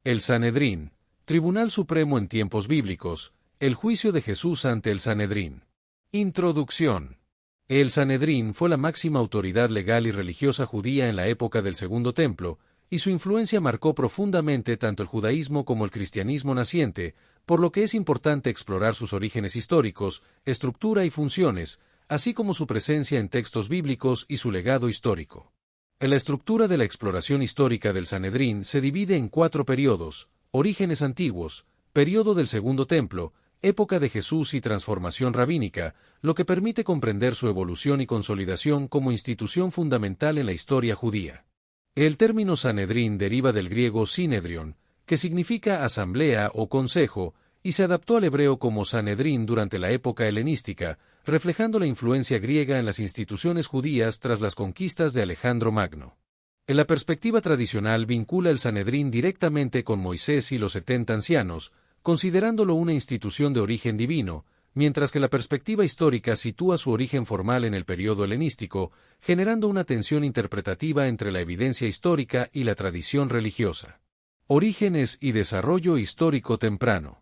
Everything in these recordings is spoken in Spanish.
El Sanedrín, Tribunal Supremo en tiempos bíblicos, el juicio de Jesús ante el Sanedrín. Introducción. El Sanedrín fue la máxima autoridad legal y religiosa judía en la época del Segundo Templo, y su influencia marcó profundamente tanto el judaísmo como el cristianismo naciente, por lo que es importante explorar sus orígenes históricos, estructura y funciones, así como su presencia en textos bíblicos y su legado histórico. La estructura de la exploración histórica del Sanedrín se divide en 4 periodos: orígenes antiguos, periodo del Segundo Templo, época de Jesús y transformación rabínica, lo que permite comprender su evolución y consolidación como institución fundamental en la historia judía. El término Sanedrín deriva del griego Sinedrion, que significa asamblea o consejo, y se adaptó al hebreo como Sanedrín durante la época helenística, reflejando la influencia griega en las instituciones judías tras las conquistas de Alejandro Magno. En la perspectiva tradicional vincula el Sanedrín directamente con Moisés y los 70 ancianos, considerándolo una institución de origen divino, mientras que la perspectiva histórica sitúa su origen formal en el periodo helenístico, generando una tensión interpretativa entre la evidencia histórica y la tradición religiosa. Orígenes y desarrollo histórico temprano.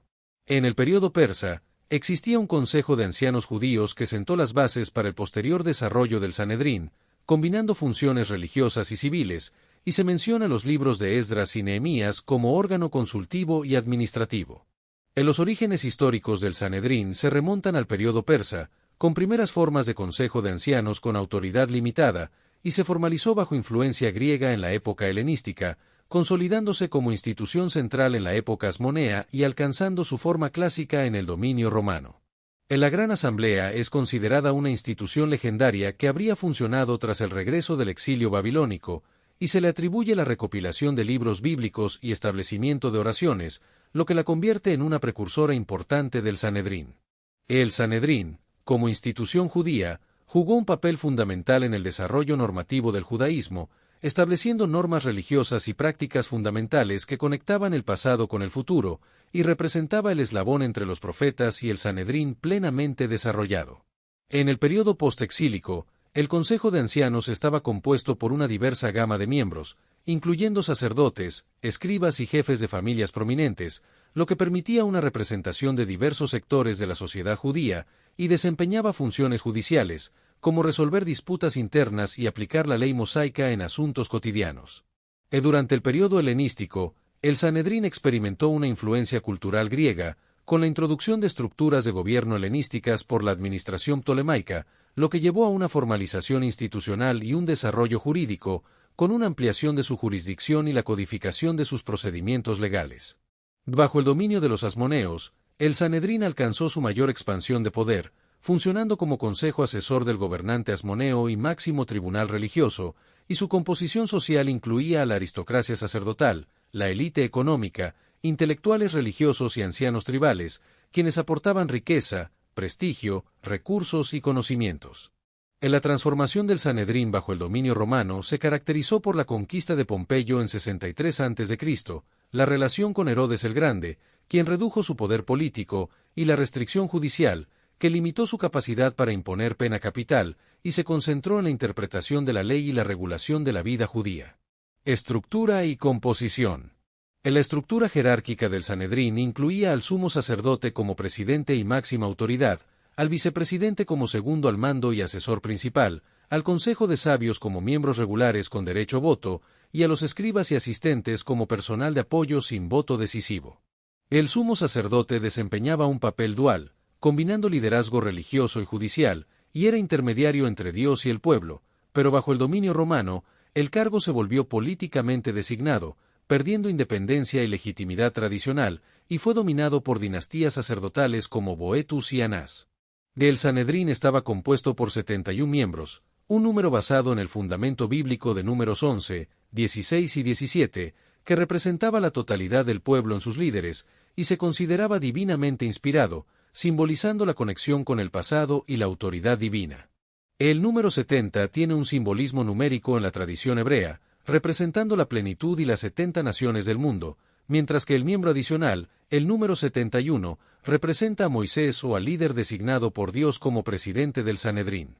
En el periodo persa, existía un consejo de ancianos judíos que sentó las bases para el posterior desarrollo del Sanedrín, combinando funciones religiosas y civiles, y se menciona los libros de Esdras y Nehemías como órgano consultivo y administrativo. En los orígenes históricos del Sanedrín se remontan al periodo persa, con primeras formas de consejo de ancianos con autoridad limitada, y se formalizó bajo influencia griega en la época helenística, consolidándose como institución central en la época asmonea y alcanzando su forma clásica en el dominio romano. La Gran Asamblea es considerada una institución legendaria que habría funcionado tras el regreso del exilio babilónico, y se le atribuye la recopilación de libros bíblicos y establecimiento de oraciones, lo que la convierte en una precursora importante del Sanedrín. El Sanedrín, como institución judía, jugó un papel fundamental en el desarrollo normativo del judaísmo, estableciendo normas religiosas y prácticas fundamentales que conectaban el pasado con el futuro, y representaba el eslabón entre los profetas y el Sanedrín plenamente desarrollado. En el período postexílico, el Consejo de Ancianos estaba compuesto por una diversa gama de miembros, incluyendo sacerdotes, escribas y jefes de familias prominentes, lo que permitía una representación de diversos sectores de la sociedad judía, y desempeñaba funciones judiciales, como resolver disputas internas y aplicar la ley mosaica en asuntos cotidianos. Durante el período helenístico, el Sanedrín experimentó una influencia cultural griega, con la introducción de estructuras de gobierno helenísticas por la administración ptolemaica, lo que llevó a una formalización institucional y un desarrollo jurídico, con una ampliación de su jurisdicción y la codificación de sus procedimientos legales. Bajo el dominio de los asmoneos, el Sanedrín alcanzó su mayor expansión de poder, funcionando como consejo asesor del gobernante asmoneo y máximo tribunal religioso, y su composición social incluía a la aristocracia sacerdotal, la élite económica, intelectuales religiosos y ancianos tribales, quienes aportaban riqueza, prestigio, recursos y conocimientos. En la transformación del Sanedrín bajo el dominio romano se caracterizó por la conquista de Pompeyo en 63 a.C., la relación con Herodes el Grande, quien redujo su poder político, y la restricción judicial, que limitó su capacidad para imponer pena capital, y se concentró en la interpretación de la ley y la regulación de la vida judía. Estructura y composición. En la estructura jerárquica del Sanedrín incluía al sumo sacerdote como presidente y máxima autoridad, al vicepresidente como segundo al mando y asesor principal, al consejo de sabios como miembros regulares con derecho a voto, y a los escribas y asistentes como personal de apoyo sin voto decisivo. El sumo sacerdote desempeñaba un papel dual, combinando liderazgo religioso y judicial, y era intermediario entre Dios y el pueblo, pero bajo el dominio romano, el cargo se volvió políticamente designado, perdiendo independencia y legitimidad tradicional, y fue dominado por dinastías sacerdotales como Boetus y Anás. El Sanedrín estaba compuesto por 71 miembros, un número basado en el fundamento bíblico de Números 11, 16 y 17, que representaba la totalidad del pueblo en sus líderes, y se consideraba divinamente inspirado, simbolizando la conexión con el pasado y la autoridad divina. El número 70 tiene un simbolismo numérico en la tradición hebrea, representando la plenitud y las 70 naciones del mundo, mientras que el miembro adicional, el número 71, representa a Moisés o al líder designado por Dios como presidente del Sanedrín.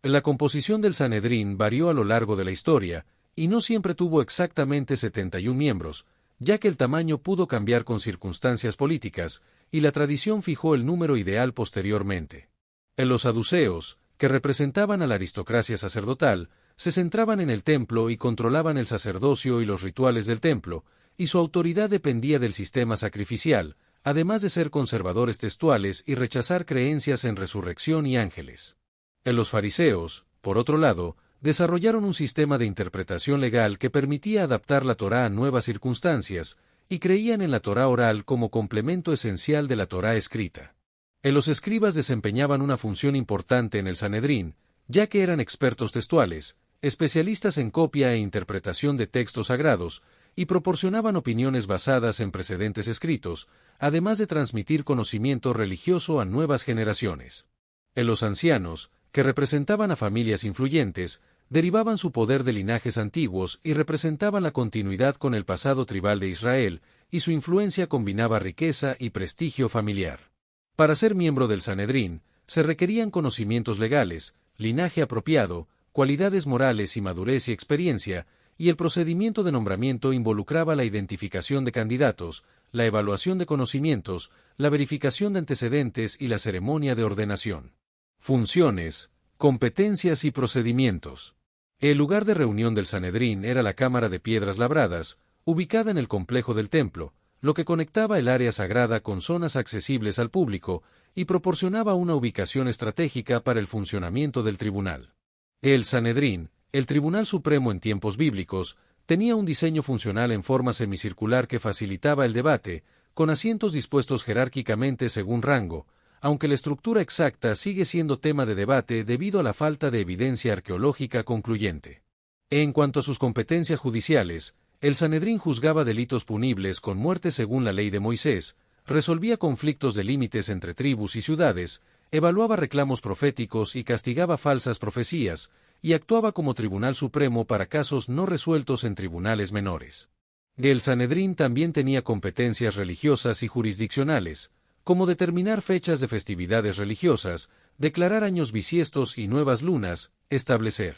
La composición del Sanedrín varió a lo largo de la historia, y no siempre tuvo exactamente 71 miembros, ya que el tamaño pudo cambiar con circunstancias políticas, y la tradición fijó el número ideal posteriormente. En los saduceos, que representaban a la aristocracia sacerdotal, se centraban en el templo y controlaban el sacerdocio y los rituales del templo, y su autoridad dependía del sistema sacrificial, además de ser conservadores textuales y rechazar creencias en resurrección y ángeles. En los fariseos, por otro lado, desarrollaron un sistema de interpretación legal que permitía adaptar la Torá a nuevas circunstancias, y creían en la Torá oral como complemento esencial de la Torá escrita. Los escribas desempeñaban una función importante en el Sanedrín, ya que eran expertos textuales, especialistas en copia e interpretación de textos sagrados, y proporcionaban opiniones basadas en precedentes escritos, además de transmitir conocimiento religioso a nuevas generaciones. Los ancianos, que representaban a familias influyentes, derivaban su poder de linajes antiguos y representaban la continuidad con el pasado tribal de Israel, y su influencia combinaba riqueza y prestigio familiar. Para ser miembro del Sanedrín, se requerían conocimientos legales, linaje apropiado, cualidades morales y madurez y experiencia, y el procedimiento de nombramiento involucraba la identificación de candidatos, la evaluación de conocimientos, la verificación de antecedentes y la ceremonia de ordenación. Funciones, competencias y procedimientos. El lugar de reunión del Sanedrín era la Cámara de Piedras Labradas, ubicada en el complejo del templo, lo que conectaba el área sagrada con zonas accesibles al público y proporcionaba una ubicación estratégica para el funcionamiento del tribunal. El Sanedrín, el Tribunal Supremo en tiempos bíblicos, tenía un diseño funcional en forma semicircular que facilitaba el debate, con asientos dispuestos jerárquicamente según rango, aunque la estructura exacta sigue siendo tema de debate debido a la falta de evidencia arqueológica concluyente. En cuanto a sus competencias judiciales, el Sanedrín juzgaba delitos punibles con muerte según la ley de Moisés, resolvía conflictos de límites entre tribus y ciudades, evaluaba reclamos proféticos y castigaba falsas profecías, y actuaba como Tribunal Supremo para casos no resueltos en tribunales menores. El Sanedrín también tenía competencias religiosas y jurisdiccionales, como determinar fechas de festividades religiosas, declarar años bisiestos y nuevas lunas, establecer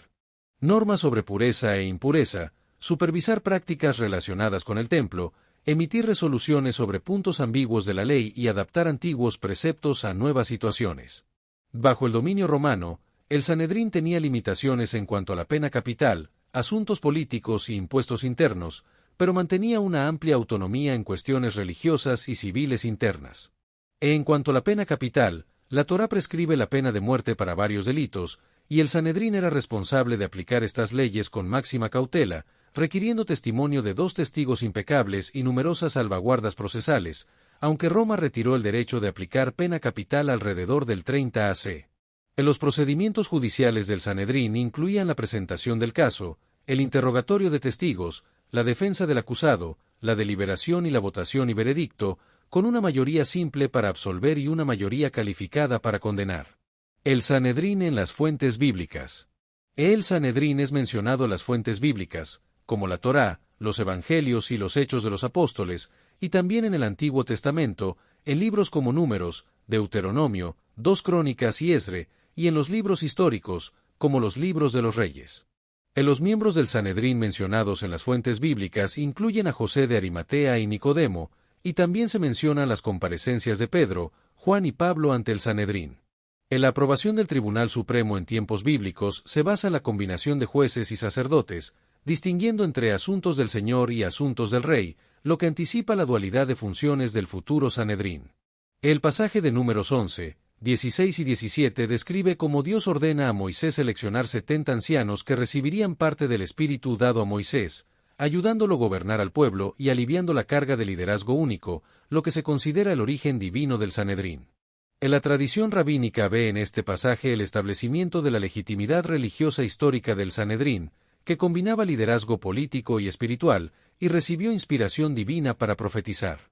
normas sobre pureza e impureza, supervisar prácticas relacionadas con el templo, emitir resoluciones sobre puntos ambiguos de la ley y adaptar antiguos preceptos a nuevas situaciones. Bajo el dominio romano, el Sanedrín tenía limitaciones en cuanto a la pena capital, asuntos políticos y impuestos internos, pero mantenía una amplia autonomía en cuestiones religiosas y civiles internas. En cuanto a la pena capital, la Torá prescribe la pena de muerte para varios delitos, y el Sanedrín era responsable de aplicar estas leyes con máxima cautela, requiriendo testimonio de 2 testigos impecables y numerosas salvaguardas procesales, aunque Roma retiró el derecho de aplicar pena capital alrededor del 30 AC. En los procedimientos judiciales del Sanedrín incluían la presentación del caso, el interrogatorio de testigos, la defensa del acusado, la deliberación y la votación y veredicto, con una mayoría simple para absolver y una mayoría calificada para condenar. El Sanedrín en las fuentes bíblicas. El Sanedrín es mencionado en las fuentes bíblicas, como la Torá, los Evangelios y los Hechos de los Apóstoles, y también en el Antiguo Testamento, en libros como Números, Deuteronomio, 2 Crónicas y Esdre, y en los libros históricos, como los libros de los Reyes. Los miembros del Sanedrín mencionados en las fuentes bíblicas incluyen a José de Arimatea y Nicodemo, y también se mencionan las comparecencias de Pedro, Juan y Pablo ante el Sanedrín. En la aprobación del Tribunal Supremo en tiempos bíblicos se basa en la combinación de jueces y sacerdotes, distinguiendo entre asuntos del Señor y asuntos del Rey, lo que anticipa la dualidad de funciones del futuro Sanedrín. El pasaje de Números 11, 16 y 17 describe cómo Dios ordena a Moisés seleccionar 70 ancianos que recibirían parte del Espíritu dado a Moisés, ayudándolo a gobernar al pueblo y aliviando la carga de liderazgo único, lo que se considera el origen divino del Sanedrín. En la tradición rabínica ve en este pasaje el establecimiento de la legitimidad religiosa histórica del Sanedrín, que combinaba liderazgo político y espiritual, y recibió inspiración divina para profetizar.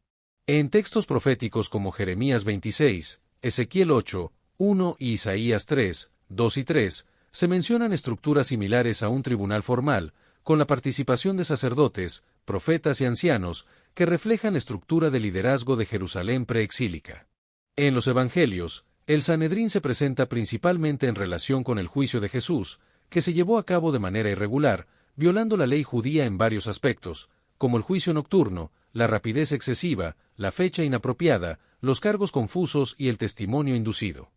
En textos proféticos como Jeremías 26, Ezequiel 8, 1 y Isaías 3, 2 y 3, se mencionan estructuras similares a un tribunal formal, con la participación de sacerdotes, profetas y ancianos, que reflejan la estructura de liderazgo de Jerusalén preexílica. En los Evangelios, el Sanedrín se presenta principalmente en relación con el juicio de Jesús, que se llevó a cabo de manera irregular, violando la ley judía en varios aspectos, como el juicio nocturno, la rapidez excesiva, la fecha inapropiada, los cargos confusos y el testimonio inducido.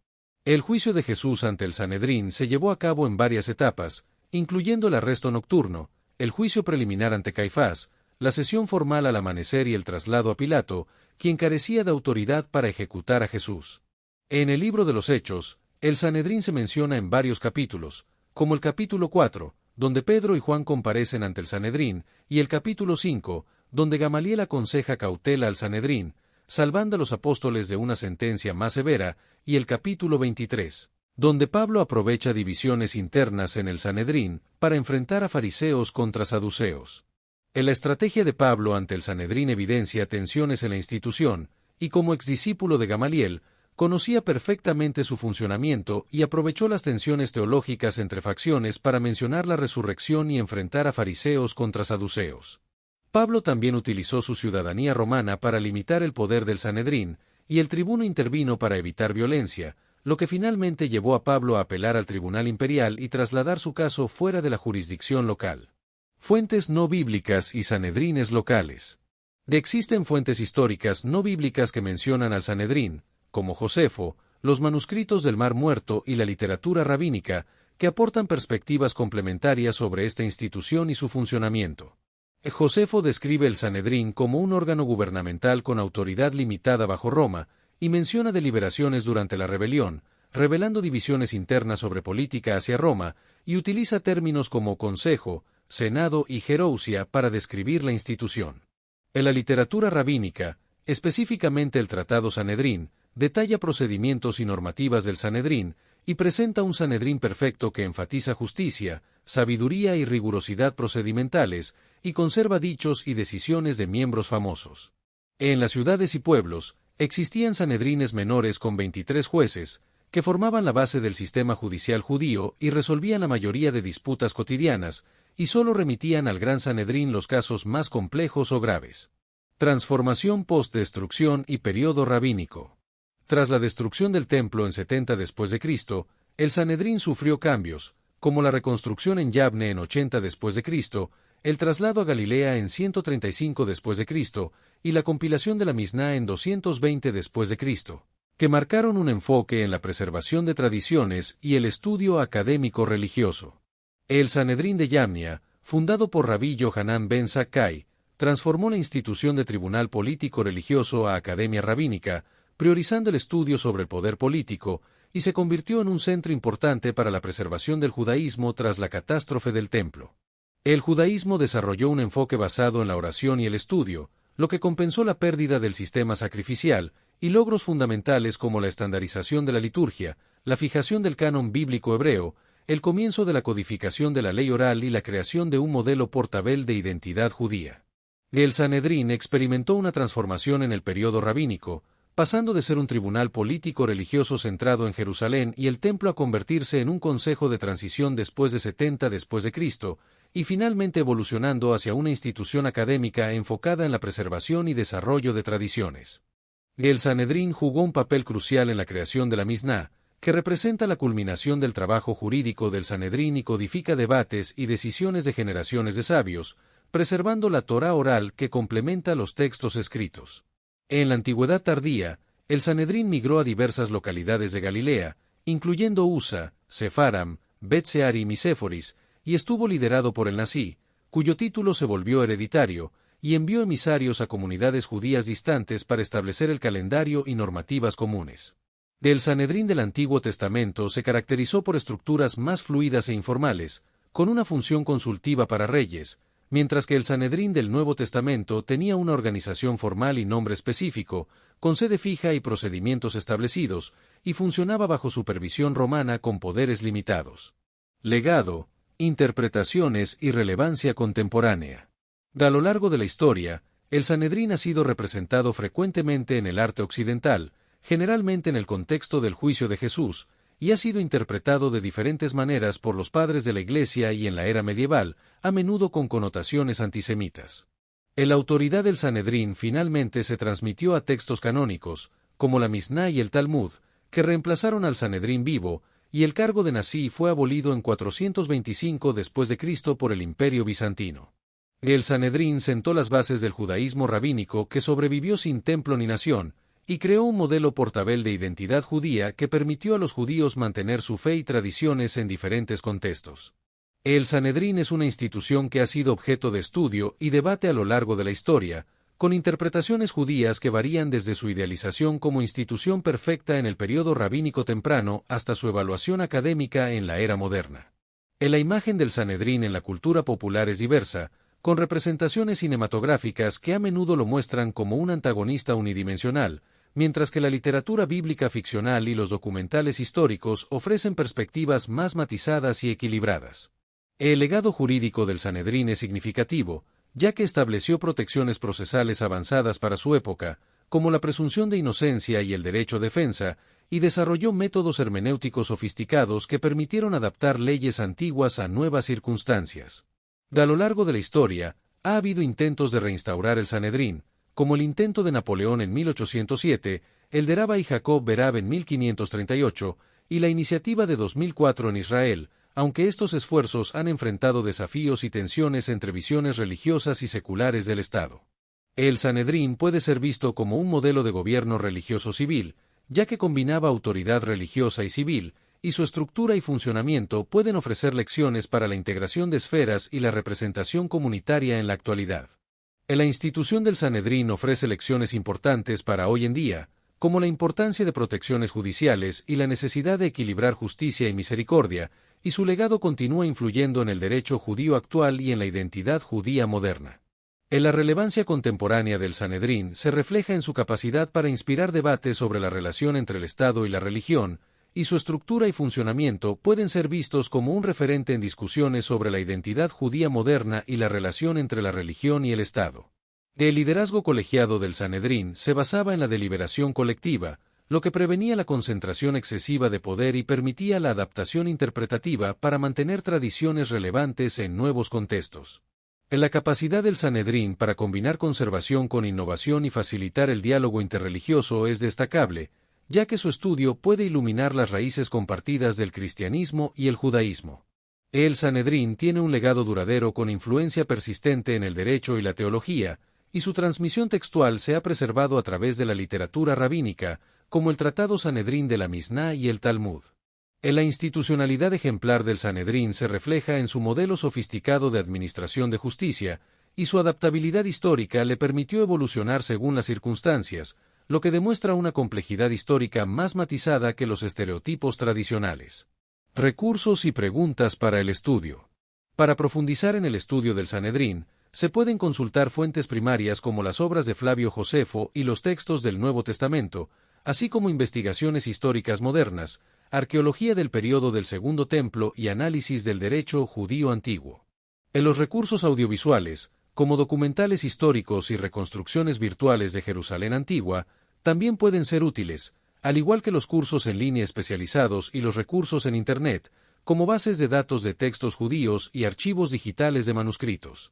El juicio de Jesús ante el Sanedrín se llevó a cabo en varias etapas, incluyendo el arresto nocturno, el juicio preliminar ante Caifás, la sesión formal al amanecer y el traslado a Pilato, quien carecía de autoridad para ejecutar a Jesús. En el libro de los Hechos, el Sanedrín se menciona en varios capítulos, como el capítulo 4, donde Pedro y Juan comparecen ante el Sanedrín, y el capítulo 5, donde Gamaliel aconseja cautela al Sanedrín, salvando a los apóstoles de una sentencia más severa, y el capítulo 23, donde Pablo aprovecha divisiones internas en el Sanedrín para enfrentar a fariseos contra saduceos. En la estrategia de Pablo ante el Sanedrín evidencia tensiones en la institución, y como exdiscípulo de Gamaliel, conocía perfectamente su funcionamiento y aprovechó las tensiones teológicas entre facciones para mencionar la resurrección y enfrentar a fariseos contra saduceos. Pablo también utilizó su ciudadanía romana para limitar el poder del Sanedrín, y el tribuno intervino para evitar violencia, lo que finalmente llevó a Pablo a apelar al tribunal imperial y trasladar su caso fuera de la jurisdicción local. Fuentes no bíblicas y sanedrines locales. Existen fuentes históricas no bíblicas que mencionan al Sanedrín, como Josefo, los manuscritos del Mar Muerto y la literatura rabínica, que aportan perspectivas complementarias sobre esta institución y su funcionamiento. Josefo describe el Sanedrín como un órgano gubernamental con autoridad limitada bajo Roma, y menciona deliberaciones durante la rebelión, revelando divisiones internas sobre política hacia Roma, y utiliza términos como consejo, senado y gerousia para describir la institución. En la literatura rabínica, específicamente el Tratado Sanedrín, detalla procedimientos y normativas del Sanedrín, y presenta un Sanedrín perfecto que enfatiza justicia, sabiduría y rigurosidad procedimentales, y conserva dichos y decisiones de miembros famosos. En las ciudades y pueblos, existían Sanedrines menores con 23 jueces, que formaban la base del sistema judicial judío y resolvían la mayoría de disputas cotidianas, y solo remitían al Gran Sanedrín los casos más complejos o graves. Transformación post-destrucción y periodo rabínico. Tras la destrucción del templo en 70 después de Cristo, el Sanedrín sufrió cambios, como la reconstrucción en Yabne en 80 después de Cristo, el traslado a Galilea en 135 después de Cristo y la compilación de la Misná en 220 después de Cristo, que marcaron un enfoque en la preservación de tradiciones y el estudio académico religioso. El Sanedrín de Yamnia, fundado por Rabí Yohanan ben Zakkai, transformó la institución de tribunal político-religioso a academia rabínica, priorizando el estudio sobre el poder político, y se convirtió en un centro importante para la preservación del judaísmo tras la catástrofe del templo. El judaísmo desarrolló un enfoque basado en la oración y el estudio, lo que compensó la pérdida del sistema sacrificial, y logros fundamentales como la estandarización de la liturgia, la fijación del canon bíblico hebreo, el comienzo de la codificación de la ley oral y la creación de un modelo portabel de identidad judía. El Sanedrín experimentó una transformación en el período rabínico, pasando de ser un tribunal político-religioso centrado en Jerusalén y el templo a convertirse en un consejo de transición después de 70 después de Cristo, y finalmente evolucionando hacia una institución académica enfocada en la preservación y desarrollo de tradiciones. El Sanedrín jugó un papel crucial en la creación de la Misná, que representa la culminación del trabajo jurídico del Sanedrín y codifica debates y decisiones de generaciones de sabios, preservando la Torá oral que complementa los textos escritos. En la antigüedad tardía, el Sanedrín migró a diversas localidades de Galilea, incluyendo Usa, Sefaram, Bet-Searim y Séforis, y estuvo liderado por el Nasí, cuyo título se volvió hereditario, y envió emisarios a comunidades judías distantes para establecer el calendario y normativas comunes. El Sanedrín del Antiguo Testamento se caracterizó por estructuras más fluidas e informales, con una función consultiva para reyes, mientras que el Sanedrín del Nuevo Testamento tenía una organización formal y nombre específico, con sede fija y procedimientos establecidos, y funcionaba bajo supervisión romana con poderes limitados. Legado, interpretaciones y relevancia contemporánea. A lo largo de la historia, el Sanedrín ha sido representado frecuentemente en el arte occidental, generalmente en el contexto del juicio de Jesús, y ha sido interpretado de diferentes maneras por los padres de la Iglesia y en la era medieval, a menudo con connotaciones antisemitas. La autoridad del Sanedrín finalmente se transmitió a textos canónicos, como la Misná y el Talmud, que reemplazaron al Sanedrín vivo, y el cargo de Nasí fue abolido en 425 después de Cristo por el Imperio Bizantino. El Sanedrín sentó las bases del judaísmo rabínico que sobrevivió sin templo ni nación, y creó un modelo portabel de identidad judía que permitió a los judíos mantener su fe y tradiciones en diferentes contextos. El Sanedrín es una institución que ha sido objeto de estudio y debate a lo largo de la historia, con interpretaciones judías que varían desde su idealización como institución perfecta en el período rabínico temprano hasta su evaluación académica en la era moderna. La imagen del Sanedrín en la cultura popular es diversa, con representaciones cinematográficas que a menudo lo muestran como un antagonista unidimensional, mientras que la literatura bíblica ficcional y los documentales históricos ofrecen perspectivas más matizadas y equilibradas. El legado jurídico del Sanedrín es significativo, ya que estableció protecciones procesales avanzadas para su época, como la presunción de inocencia y el derecho a defensa, y desarrolló métodos hermenéuticos sofisticados que permitieron adaptar leyes antiguas a nuevas circunstancias. A lo largo de la historia, ha habido intentos de reinstaurar el Sanedrín, como el intento de Napoleón en 1807, el de Rabbi Jacob Berab en 1538, y la iniciativa de 2004 en Israel, aunque estos esfuerzos han enfrentado desafíos y tensiones entre visiones religiosas y seculares del Estado. El Sanedrín puede ser visto como un modelo de gobierno religioso-civil, ya que combinaba autoridad religiosa y civil, y su estructura y funcionamiento pueden ofrecer lecciones para la integración de esferas y la representación comunitaria en la actualidad. La institución del Sanedrín ofrece lecciones importantes para hoy en día, como la importancia de protecciones judiciales y la necesidad de equilibrar justicia y misericordia, y su legado continúa influyendo en el derecho judío actual y en la identidad judía moderna. La relevancia contemporánea del Sanedrín se refleja en su capacidad para inspirar debates sobre la relación entre el Estado y la religión, y su estructura y funcionamiento pueden ser vistos como un referente en discusiones sobre la identidad judía moderna y la relación entre la religión y el Estado. El liderazgo colegiado del Sanedrín se basaba en la deliberación colectiva, lo que prevenía la concentración excesiva de poder y permitía la adaptación interpretativa para mantener tradiciones relevantes en nuevos contextos. La capacidad del Sanedrín para combinar conservación con innovación y facilitar el diálogo interreligioso es destacable, ya que su estudio puede iluminar las raíces compartidas del cristianismo y el judaísmo. El Sanedrín tiene un legado duradero con influencia persistente en el derecho y la teología, y su transmisión textual se ha preservado a través de la literatura rabínica, como el Tratado Sanedrín de la Misná y el Talmud. La institucionalidad ejemplar del Sanedrín se refleja en su modelo sofisticado de administración de justicia, y su adaptabilidad histórica le permitió evolucionar según las circunstancias, lo que demuestra una complejidad histórica más matizada que los estereotipos tradicionales. Recursos y preguntas para el estudio. Para profundizar en el estudio del Sanedrín, se pueden consultar fuentes primarias como las obras de Flavio Josefo y los textos del Nuevo Testamento, así como investigaciones históricas modernas, arqueología del período del Segundo Templo y análisis del derecho judío antiguo. En los recursos audiovisuales, como documentales históricos y reconstrucciones virtuales de Jerusalén antigua, también pueden ser útiles, al igual que los cursos en línea especializados y los recursos en Internet, como bases de datos de textos judíos y archivos digitales de manuscritos.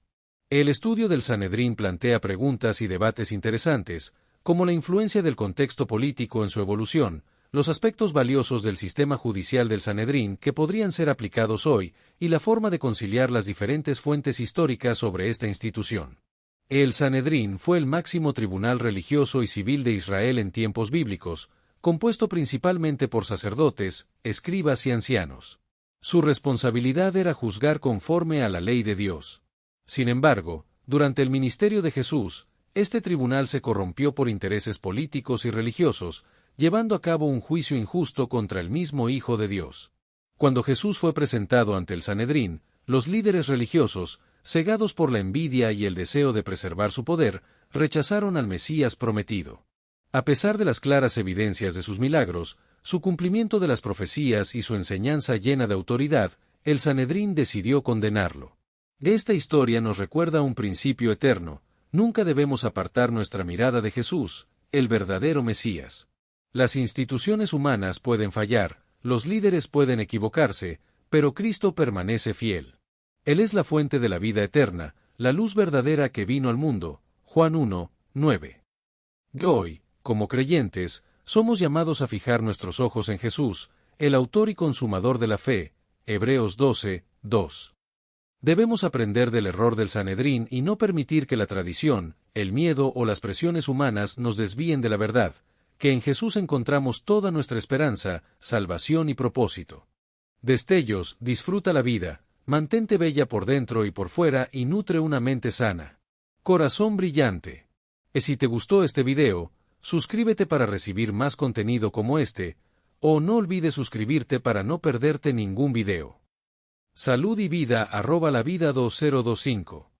El estudio del Sanedrín plantea preguntas y debates interesantes, como la influencia del contexto político en su evolución, los aspectos valiosos del sistema judicial del Sanedrín que podrían ser aplicados hoy, y la forma de conciliar las diferentes fuentes históricas sobre esta institución. El Sanedrín fue el máximo tribunal religioso y civil de Israel en tiempos bíblicos, compuesto principalmente por sacerdotes, escribas y ancianos. Su responsabilidad era juzgar conforme a la ley de Dios. Sin embargo, durante el ministerio de Jesús, este tribunal se corrompió por intereses políticos y religiosos, llevando a cabo un juicio injusto contra el mismo Hijo de Dios. Cuando Jesús fue presentado ante el Sanedrín, los líderes religiosos, cegados por la envidia y el deseo de preservar su poder, rechazaron al Mesías prometido. A pesar de las claras evidencias de sus milagros, su cumplimiento de las profecías y su enseñanza llena de autoridad, el Sanedrín decidió condenarlo. Esta historia nos recuerda un principio eterno: nunca debemos apartar nuestra mirada de Jesús, el verdadero Mesías. Las instituciones humanas pueden fallar, los líderes pueden equivocarse, pero Cristo permanece fiel. Él es la fuente de la vida eterna, la luz verdadera que vino al mundo. Juan 1, 9. Hoy, como creyentes, somos llamados a fijar nuestros ojos en Jesús, el autor y consumador de la fe. Hebreos 12, 2. Debemos aprender del error del Sanedrín y no permitir que la tradición, el miedo o las presiones humanas nos desvíen de la verdad, que en Jesús encontramos toda nuestra esperanza, salvación y propósito. Destellos, disfruta la vida, mantente bella por dentro y por fuera y nutre una mente sana. Corazón brillante. Y si te gustó este video, suscríbete para recibir más contenido como este, o no olvides suscribirte para no perderte ningún video. Salud y vida @lavida2025